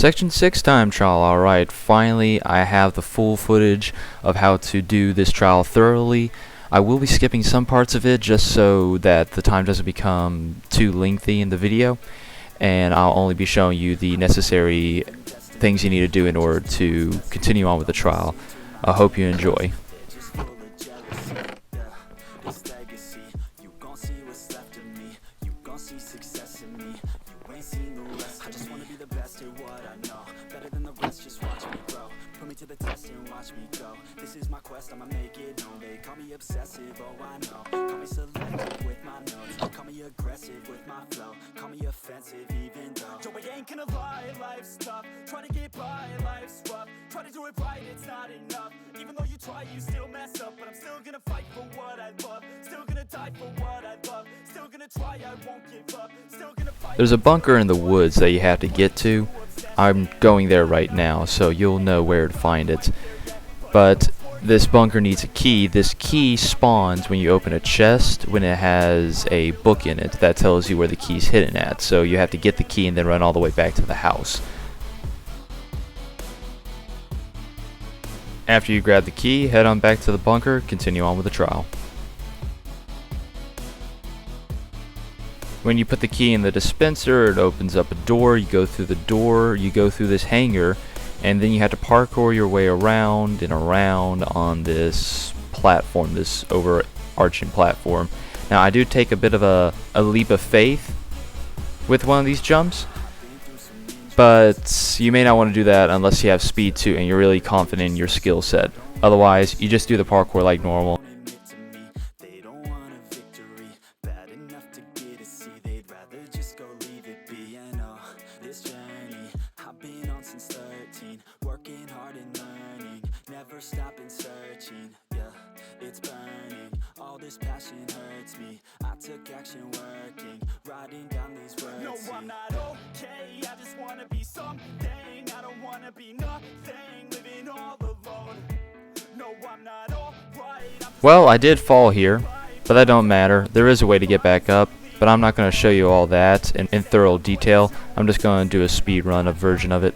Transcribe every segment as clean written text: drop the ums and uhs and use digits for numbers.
Section 6 time trial. Alright, finally I have the full footage of how to do this trial thoroughly. I will be skipping some parts of it just so that the time doesn't become too lengthy in the video, and I'll only be showing you the necessary things you need to do in order to continue on with the trial. I hope you enjoy. This is my quest, I'ma make it known. They call me obsessive, oh I know. Call me selective with my notes. Call me aggressive with my flow. Call me offensive even though Joe, I ain't gonna lie, life's tough. Try to get by, life's rough. Try to do it right, it's not enough. Even though you try, you still mess up. But I'm still gonna fight for what I love. Still gonna die for what I love. Still gonna try, I won't give up. Still gonna fight. There's a bunker in the woods that you have to get to. I'm going there right now, so you'll know where to find it. But this bunker needs a key. This key spawns when you open a chest when it has a book in it that tells you where the key's hidden at. So you have to get the key and then run all the way back to the house. After you grab the key, head on back to the bunker, continue on with the trial. When you put the key in the dispenser, it opens up a door. You go through the door, you go through this hangar, and then you have to parkour your way around and around on this platform, this overarching platform. Now I do take a bit of a leap of faith with one of these jumps, but you may not want to do that unless you have speed too and you're really confident in your skill set. Otherwise, you just do the parkour like normal. Working hard and learning, never stopping searching. Yeah, it's burning. All this passion hurts me. I took action working, writing down these words. No, I'm not okay. I just wanna be something. I don't wanna be nothing, living all alone. No, I'm not alright. Well, I did fall here, but that don't matter. There is a way to get back up, but I'm not going to show you all that in thorough detail. I'm just going to do a speed run, a version of it.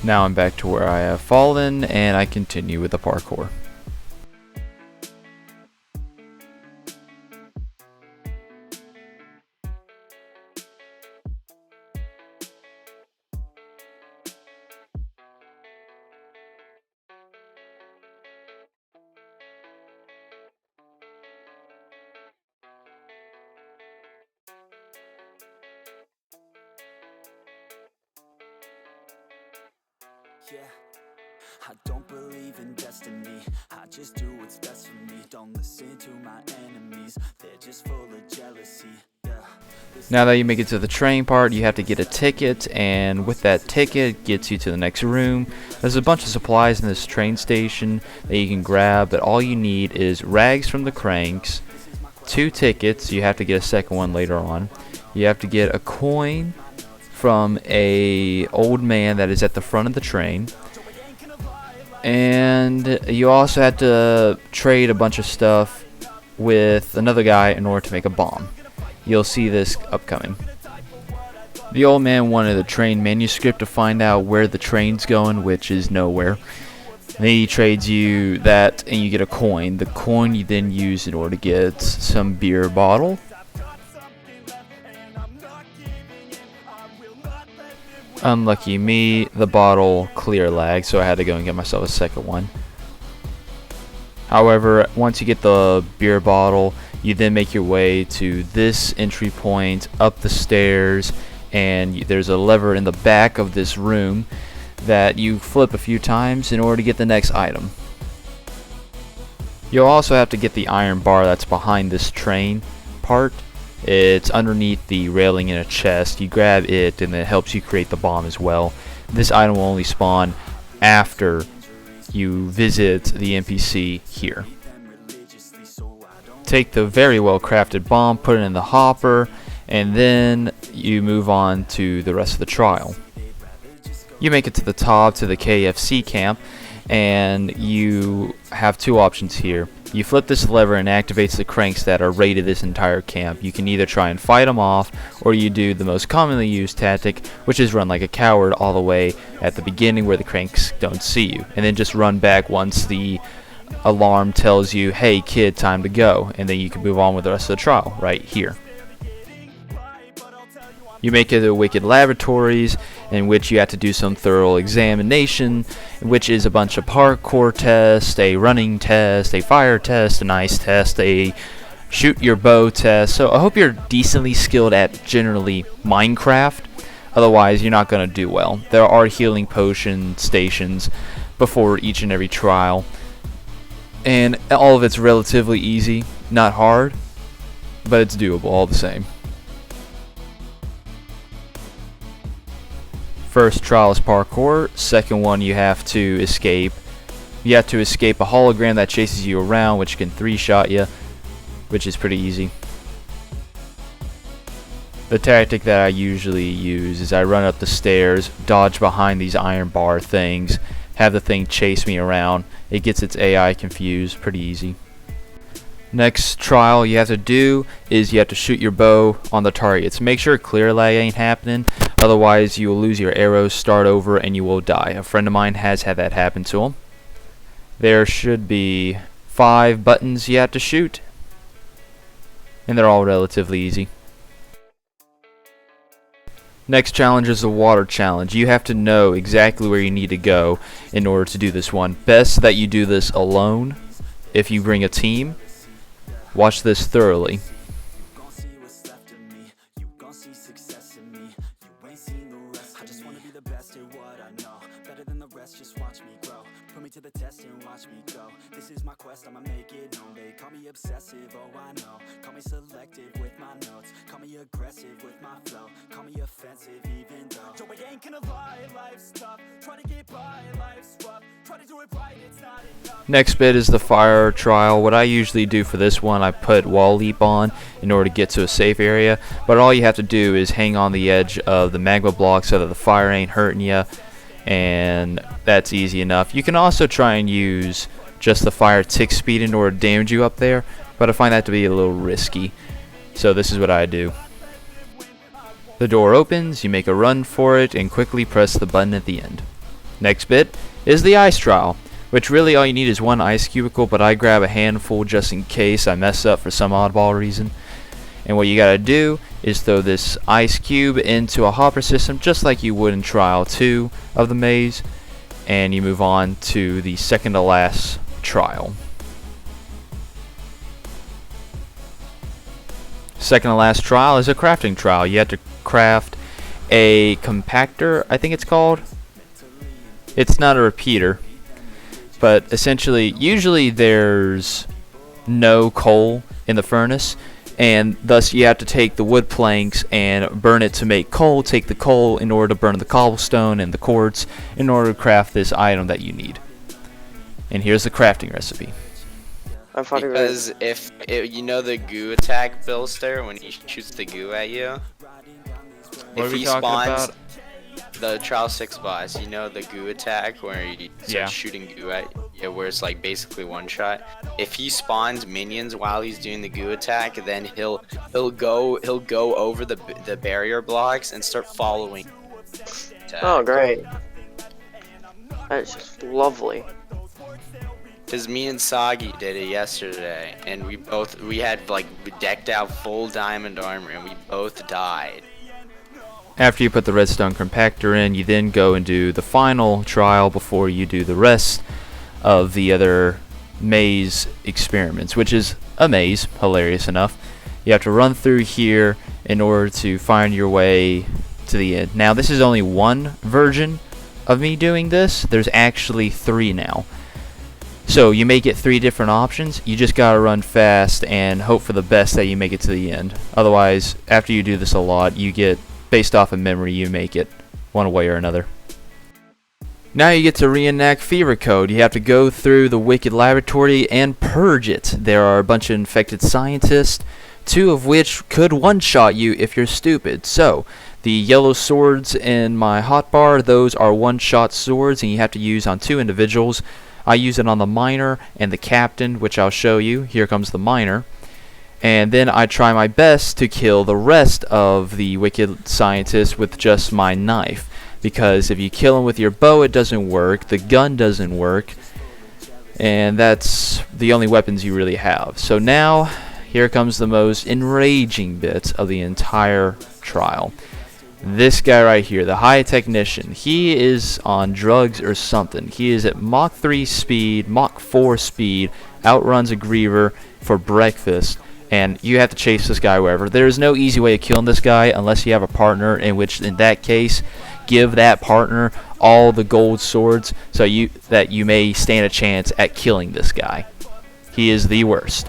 Now I'm back to where I have fallen, and I continue with the parkour. Yeah, I don't believe in destiny. I just do what's best for me. Don't listen to my enemies. They're just full of jealousy. Yeah. Now that you make it to the train part, you have to get a ticket, and with that ticket gets you to the next room. There's a bunch of supplies in this train station that you can grab, but all you need is rags from the cranks, 2 tickets. You have to get a second one later on. You have to get a coin from a old man that is at the front of the train, and you also have to trade a bunch of stuff with another guy in order to make a bomb. You'll see this upcoming. The old man wanted a train manuscript to find out where the train's going, which is nowhere. Then he trades you that and you get a coin. The coin you then use in order to get some beer bottle. Unlucky me, the bottle clear lagged, so I had to go and get myself a second one. However, once you get the beer bottle, you then make your way to this entry point, up the stairs, and there's a lever in the back of this room that you flip a few times in order to get the next item. You'll also have to get the iron bar that's behind this train part. It's underneath the railing in a chest. You grab it and it helps you create the bomb as well. This item will only spawn after you visit the NPC here. Take the very well crafted bomb, put it in the hopper, and then you move on to the rest of the trial. You make it to the top, to the KFC camp, and you have two options here. You flip this lever and it activates the cranks that are raided this entire camp. You can either try and fight them off, or you do the most commonly used tactic, which is run like a coward all the way at the beginning where the cranks don't see you, and then just run back once the alarm tells you, hey kid, time to go, and then you can move on with the rest of the trial right here. You make it to Wicked Laboratories, in which you have to do some thorough examination, which is a bunch of parkour tests, a running test, a fire test, an ice test, a shoot your bow test. So I hope you're decently skilled at generally Minecraft, otherwise you're not going to do well. There are healing potion stations before each and every trial, and all of it's relatively easy, not hard, but it's doable all the same. First trial is parkour. Second one, you have to escape. You have to escape a hologram that chases you around, which can 3-shot you, which is pretty easy. The tactic that I usually use is I run up the stairs, dodge behind these iron bar things, have the thing chase me around. It gets its AI confused, pretty easy. Next trial you have to do is you have to shoot your bow on the targets. Make sure clear lag ain't happening, otherwise you will lose your arrows, start over, and you will die. A friend of mine has had that happen to him. There should be 5 buttons you have to shoot, and they're all relatively easy. Next challenge is the water challenge. You have to know exactly where you need to go in order to do this one. Best that you do this alone. If you bring a team, watch this thoroughly. Obsessive, oh I know. Call me selective with my notes. Call me aggressive with my flow. Call me offensive even though Joe, I ain't gonna lie, life's tough. Try to get by, life's rough. Try to do it right, it's not enough. Next bit is the fire trial. What I usually do for this one, I put wall leap on in order to get to a safe area, but all you have to do is hang on the edge of the magma block so that the fire ain't hurting you, and that's easy enough. You can also try and use just the fire tick speed in order to damage you up there, but I find that to be a little risky, so this is what I do. The door opens, you make a run for it, and quickly press the button at the end. Next bit is the ice trial, which really all you need is 1 ice cubicle, but I grab a handful just in case I mess up for some oddball reason. And what you gotta do is throw this ice cube into a hopper system just like you would in trial 2 of the maze, and you move on to the second to last trial. Second to last trial is a crafting trial. You have to craft a compactor, I think it's called. It's not a repeater, but essentially, usually there's no coal in the furnace, and thus you have to take the wood planks and burn it to make coal, take the coal in order to burn the cobblestone and the quartz in order to craft this item that you need. And here's the crafting recipe. Because you know the goo attack, Billster, when he shoots the goo at you? What if are we he talking spawns about? the trial 6 boss, you know the goo attack where he starts shooting goo at you, where it's like basically one shot. If he spawns minions while he's doing the goo attack, then he'll go over the barrier blocks and start following. Oh great. That's just lovely. Cause me and Sagi did it yesterday, and we had like decked out full diamond armor, and we both died. After you put the redstone compactor in, you then go and do the final trial before you do the rest of the other maze experiments, which is a maze, hilarious enough. You have to run through here in order to find your way to the end. Now, this is only one version of me doing this. There's actually 3 now. So you may get 3 different options. You just gotta run fast and hope for the best that you make it to the end. Otherwise, after you do this a lot, you get, based off of memory, you make it one way or another. Now you get to reenact Fever Code. You have to go through the Wicked Laboratory and purge it. There are a bunch of infected scientists, 2 of which could one-shot you if you're stupid. So, the yellow swords in my hotbar, those are one-shot swords, and you have to use on 2 individuals. I use it on the miner and the captain, which I'll show you. Here comes the miner. And then I try my best to kill the rest of the wicked scientists with just my knife. Because if you kill them with your bow, it doesn't work. The gun doesn't work. And that's the only weapons you really have. So now, here comes the most enraging bit of the entire trial. This guy right here, the high technician, he is on drugs or something. He is at Mach 3 speed, Mach 4 speed, outruns a griever for breakfast, and you have to chase this guy wherever. There is no easy way of killing this guy unless you have a partner, in which, in that case, give that partner all the gold swords so that you may stand a chance at killing this guy. He is the worst.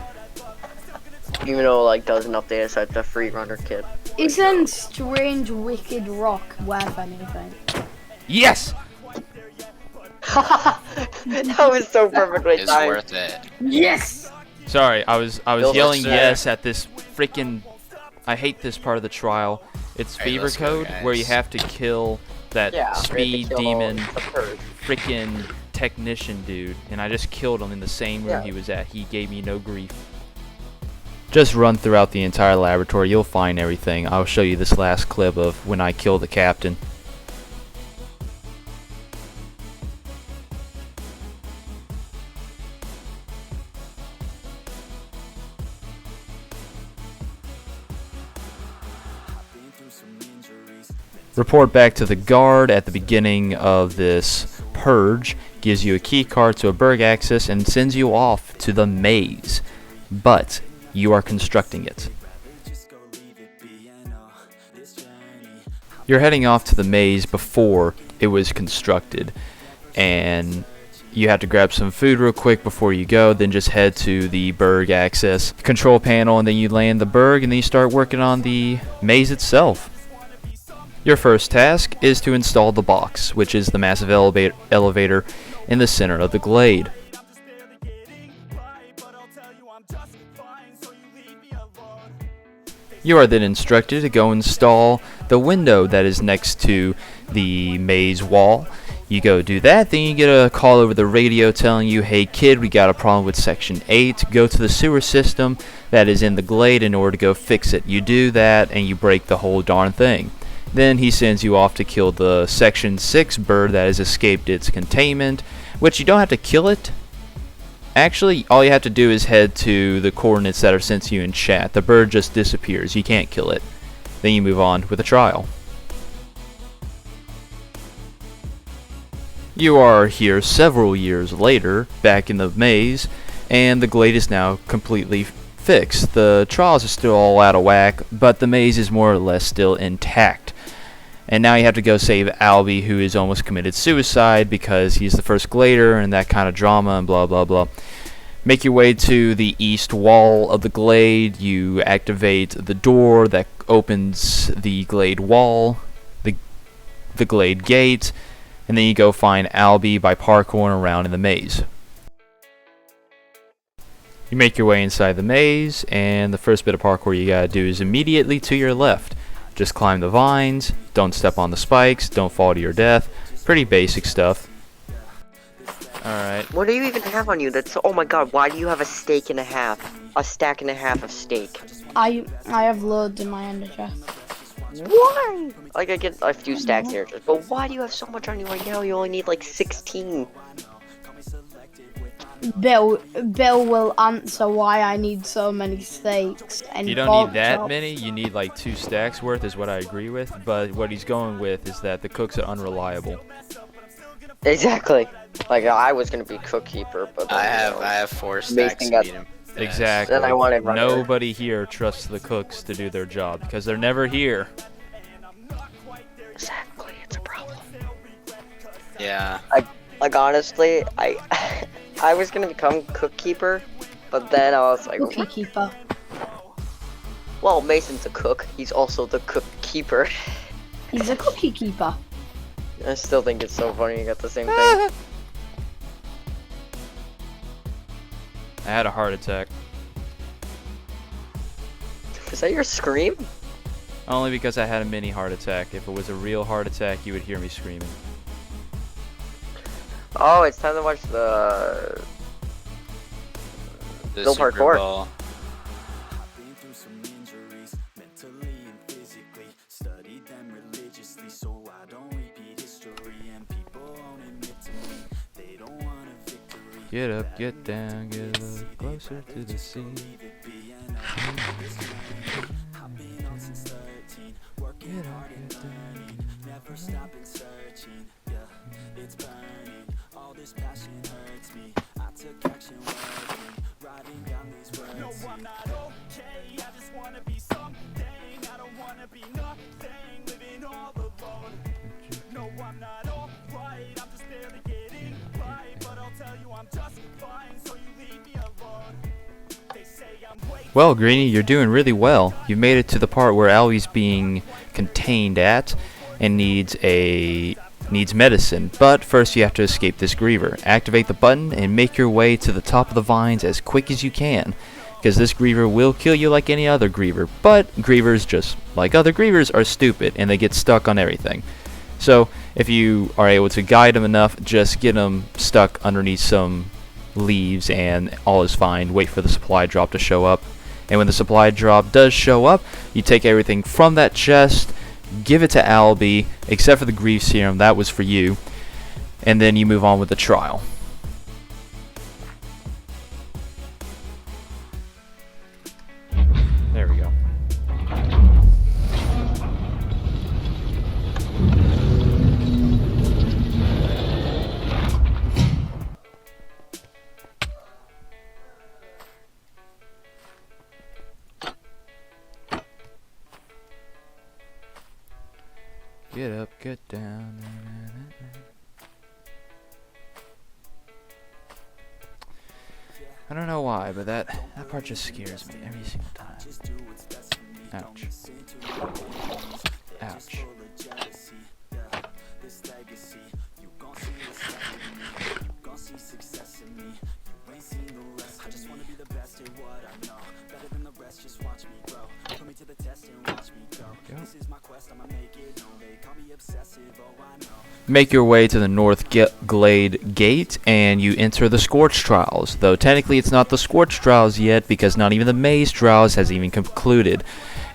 Even though like doesn't update us at the free runner kit. Isn't Strange Wicked Rock worth anything? Yes! That was so perfectly It's timed. worth it. Yes! Sorry, I was Bill, yelling let's, yes at this freaking. I hate this part of the trial. It's Alright, Fever let's go, Code, guys. where you have to kill that Yeah, speed we have to kill demon the purge. freaking technician dude, and I just killed him in the same room Yeah. he was at. He gave me no grief. Just run throughout the entire laboratory, you'll find everything. I'll show you this last clip of when I kill the captain. Report back to the guard at the beginning of this purge, gives you a key card to a Berg Access, and sends you off to the maze. But you are constructing it. You're heading off to the maze before it was constructed, and you have to grab some food real quick before you go, then just head to the Berg Access control panel, and then you land the Berg, and then you start working on the maze itself. Your first task is to install the box, which is the massive elevator in the center of the glade. You are then instructed to go install the window that is next to the maze wall. You go do that, then you get a call over the radio telling you, hey kid, we got a problem with section 8, go to the sewer system that is in the glade in order to go fix it. You do that and you break the whole darn thing. Then he sends you off to kill the section 6 bird that has escaped its containment, which you don't have to kill it. Actually, all you have to do is head to the coordinates that are sent to you in chat. The bird just disappears. You can't kill it. Then you move on with a trial. You are here several years later, back in the maze, and the glade is now completely fixed. The trials are still all out of whack, but the maze is more or less still intact. And now you have to go save Albie, who has almost committed suicide because he's the first glader and that kind of drama and blah blah blah. Make your way to the east wall of the glade. You activate the door that opens the glade wall, the glade gate, and then you go find Albie by parkouring around in the maze. You make your way inside the maze, and the first bit of parkour you gotta do is immediately to your left. Just climb the vines, don't step on the spikes, don't fall to your death. Pretty basic stuff. Alright. What do you even have on you? That's oh my god, why do you have a steak and a half? A stack and a half of steak. I have loads in my ender chest. Why? Like I get a few stacks here, but why do you have so much on you right now? You only need like 16. Bill will answer why I need so many steaks. And You don't need that many, you need like 2 stacks worth is what I agree with, but what he's going with is that the cooks are unreliable. Exactly. Like I was gonna be cook keeper, but I have 4 stacks to beat him. Exactly. Then I wanted runner. Nobody here trusts the cooks to do their job because they're never here. Exactly, it's a problem. Yeah. Like honestly, I I was gonna become cook keeper, but then I was like, Cookie keeper. well, Mason's a cook. He's also the cook keeper. He's a cookie keeper. I still think it's so funny you got the same thing. I had a heart attack. Is that your scream? Only because I had a mini heart attack. If it was a real heart attack, you would hear me screaming. Oh, it's time to watch the Bill Super Parkour. Bowl. Been through some injuries, mentally and physically. Studied them religiously, so I don't repeat history. And people won't admit to me, they don't want a victory. Get up, get down, get a little closer to the sea. I've been on since 13, working hard and learning, never stopping searching. Yeah, it's burning. All this passion hurts me. I took action working, writing down these words. No, I'm not okay. I just wanna be something. I don't wanna be nothing, living all alone. No, I'm not alright. I'm just barely getting by, but I'll tell you I'm just fine. So you leave me alone. They say I'm way. Well, Greenie, you're doing really well. You've made it to the part where Albie's being contained at and needs medicine. But first you have to escape this Griever. Activate the button and make your way to the top of the vines as quick as you can, because this Griever will kill you like any other Griever. But Grievers, just like other Grievers, are stupid and they get stuck on everything. So if you are able to guide them enough, just get them stuck underneath some leaves and all is fine. Wait for the supply drop to show up, and when the supply drop does show up, you take everything from that chest, give it to Albie, except for the grief serum, that was for you, and then you move on with the trial. There we go. Get up, get down. I don't know why, but that part just scares me every single time. Ouch. Ouch. Make your way to the North Glade Gate, and you enter the Scorch Trials. Though technically it's not the Scorch Trials yet, because not even the Maze Trials has even concluded.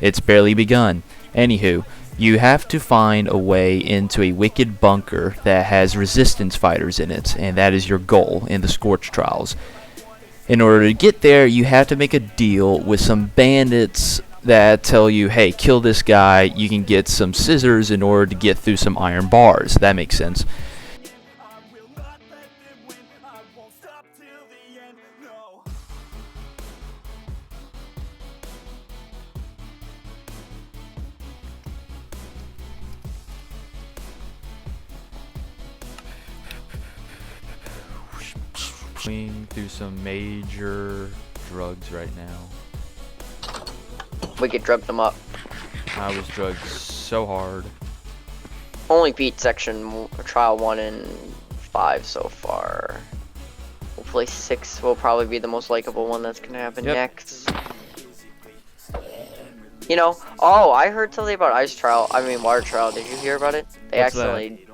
It's barely begun. Anywho, you have to find a way into a wicked bunker that has resistance fighters in it, and that is your goal in the Scorch Trials. In order to get there, you have to make a deal with some bandits that tell you, hey, kill this guy, you can get some scissors in order to get through some iron bars. That makes sense. Going through some major drugs right now. We could drug them up. I was drugged so hard. Only beat section trial 1 and 5 so far. Hopefully 6 will probably be the most likable one that's gonna happen next. You know, oh, I heard something about water trial. Did you hear about it? They What's actually,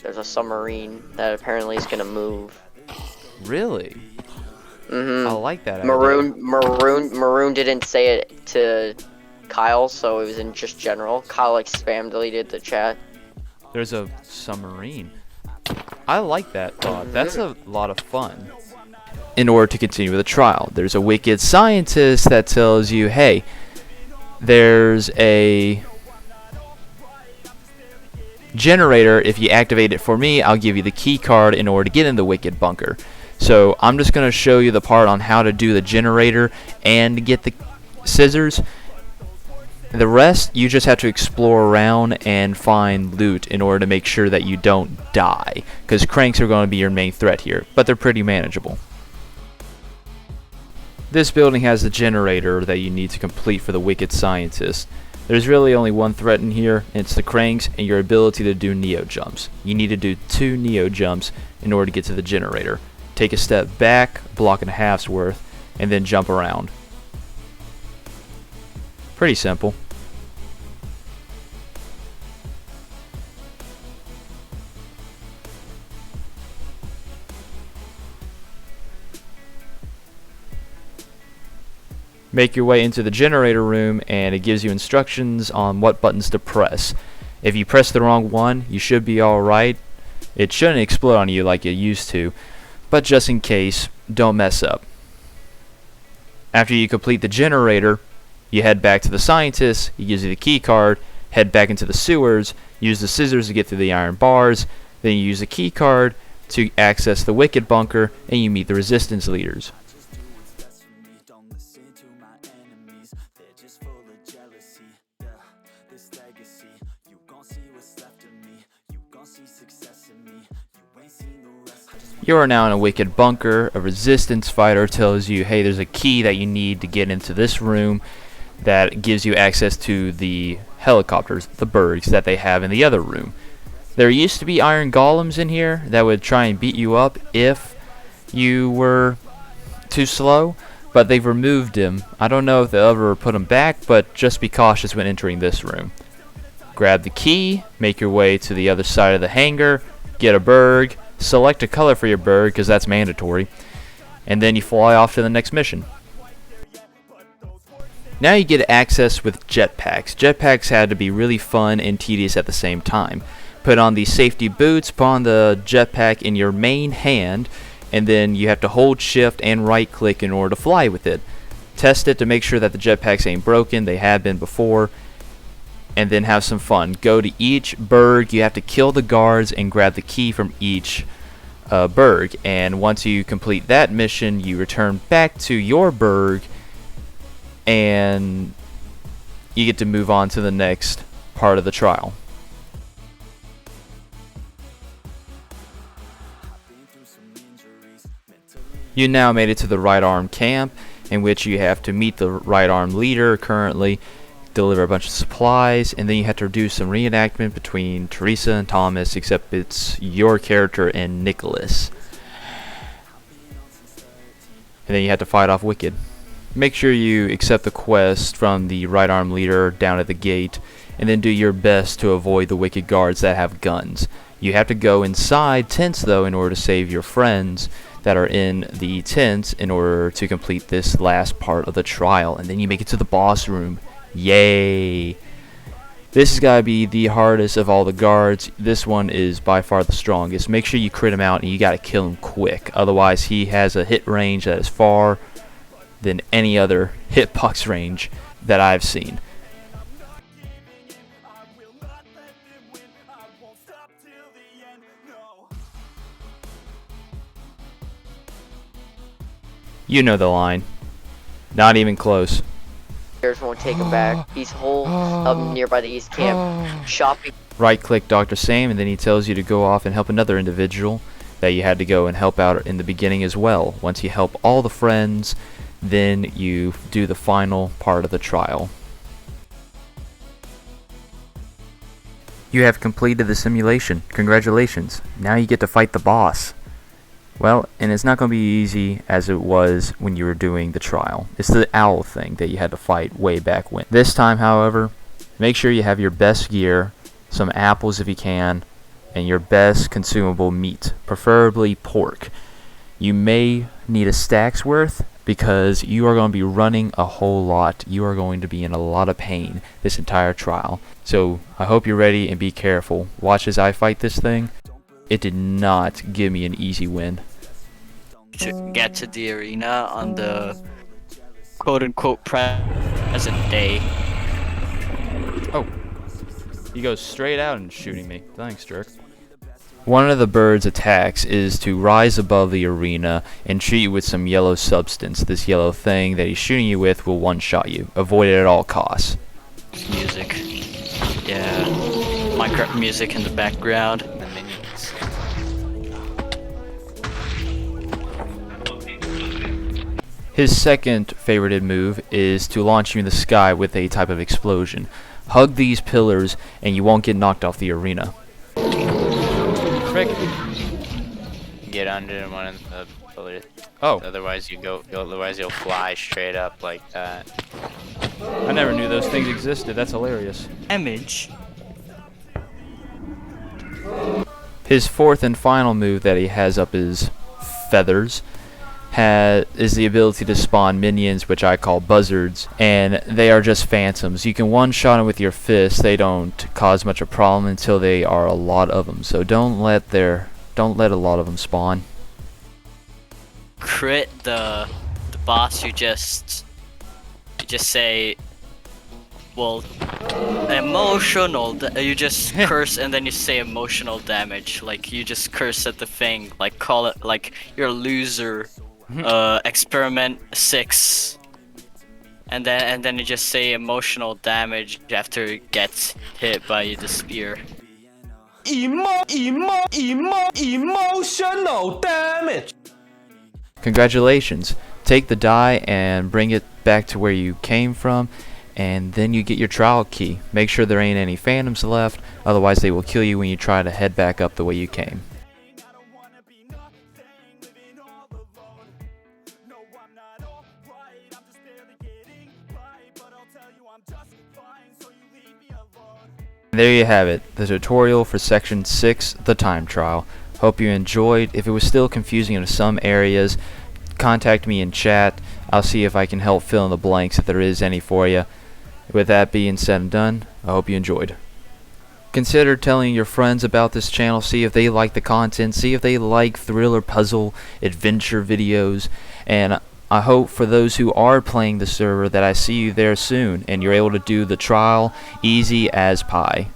there's a submarine that apparently is gonna move. Really? Mm-hmm. I like that idea. Maroon didn't say it to Kyle, so it was in just general. Kyle like spam deleted the chat. There's a submarine. I like that thought. That's a lot of fun. In order to continue with the trial, there's a wicked scientist that tells you, hey, there's a generator. If you activate it for me, I'll give you the key card in order to get in the wicked bunker. So I'm just going to show you the part on how to do the generator and get the scissors. The rest, you just have to explore around and find loot in order to make sure that you don't die, because cranks are going to be your main threat here, but they're pretty manageable. This building has the generator that you need to complete for the Wicked Scientist. There's really only one threat in here, and it's the cranks and your ability to do neo jumps. You need to do 2 neo jumps in order to get to the generator. Take a step back, block and a half's worth, and then jump around. Pretty simple. Make your way into the generator room, and it gives you instructions on what buttons to press. If you press the wrong one, you should be alright. It shouldn't explode on you like it used to, but just in case, don't mess up. After you complete the generator, you head back to the scientist. He gives you the key card, head back into the sewers, use the scissors to get through the iron bars, then you use the key card to access the Wicked bunker, and you meet the resistance leaders. You are now in a Wicked bunker. A resistance fighter tells you, hey, there's a key that you need to get into this room that gives you access to the helicopters, the Bergs, that they have in the other room. There used to be iron golems in here that would try and beat you up if you were too slow, but they've removed them. I don't know if they'll ever put them back, but just be cautious when entering this room. Grab the key, make your way to the other side of the hangar, get a Berg, select a color for your Berg because that's mandatory, and then you fly off to the next mission. Now you get access with jetpacks. Jetpacks had to be really fun and tedious at the same time. Put on the safety boots, put on the jetpack in your main hand, and then you have to hold shift and right click in order to fly with it. Test it to make sure that the jetpacks ain't broken. They have been before. And then have some fun. Go to each Berg. You have to kill the guards and grab the key from each Berg. And once you complete that mission, you return back to your Berg, and you get to move on to the next part of the trial. You now made it to the right arm camp, in which you have to meet the right arm leader currently, deliver a bunch of supplies, and then you have to do some reenactment between Teresa and Thomas, except it's your character and Nicholas. And then you have to fight off Wicked. Make sure you accept the quest from the right arm leader down at the gate, and then do your best to avoid the Wicked guards that have guns. You have to go inside tents though in order to save your friends that are in the tents in order to complete this last part of the trial, and then you make it to the boss room. Yay! This has got to be the hardest of all the guards. This one is by far the strongest. Make sure you crit him out and you got to kill him quick. Otherwise he has a hit range that is far than any other hitbox range that I've seen. You know the line. Not even close. Won't take him back. He's holed up nearby the east camp, shopping. Right click Dr. Sam, and then he tells you to go off and help another individual that you had to go and help out in the beginning as well. Once you help all the friends, then you do the final part of the trial. You have completed the simulation. Congratulations. Now you get to fight the boss. Well, and it's not going to be easy as it was when you were doing the trial. It's the owl thing that you had to fight way back when. This time, however, make sure you have your best gear, some apples if you can, and your best consumable meat, preferably pork. You may need a stack's worth because you are going to be running a whole lot. You are going to be in a lot of pain this entire trial. So I hope you're ready and be careful. Watch as I fight this thing. It did not give me an easy win. To get to the arena on the quote-unquote present day. Oh, he goes straight out and shooting me. Thanks, jerk. One of the bird's attacks is to rise above the arena and shoot you with some yellow substance. This yellow thing that he's shooting you with will one-shot you. Avoid it at all costs. music. Yeah, Minecraft music in the background. The minions. His second favorited move is to launch you in the sky with a type of explosion. Hug these pillars and you won't get knocked off the arena. Frick. Get under one of the pillars. Oh, Otherwise otherwise you'll fly straight up like that. I never knew those things existed. That's hilarious. Damage. His fourth and final move that he has up his feathers is the ability to spawn minions, which I call buzzards, and they are just phantoms. You can one-shot them with your fist. They don't cause much of a problem until they are a lot of them. So don't let a lot of them spawn. Crit the boss. You just say, well, emotional. You just curse and then you say emotional damage. Like you just curse at the thing. Like call it like you're a loser. Experiment 6, and then you just say emotional damage after it gets hit by the spear. Emotional damage. Congratulations. Take the die and bring it back to where you came from, and then you get your trial key. Make sure there ain't any phantoms left, otherwise they will kill you when you try to head back up the way you came. There you have it, the tutorial for section 6, the time trial. Hope you enjoyed. If it was still confusing in some areas, contact me in chat. I'll see if I can help fill in the blanks if there is any for you. With that being said and done, I hope you enjoyed. Consider telling your friends about this channel, see if they like the content, see if they like thriller, puzzle, adventure videos, and I hope for those who are playing the server that I see you there soon and you're able to do the trial easy as pie.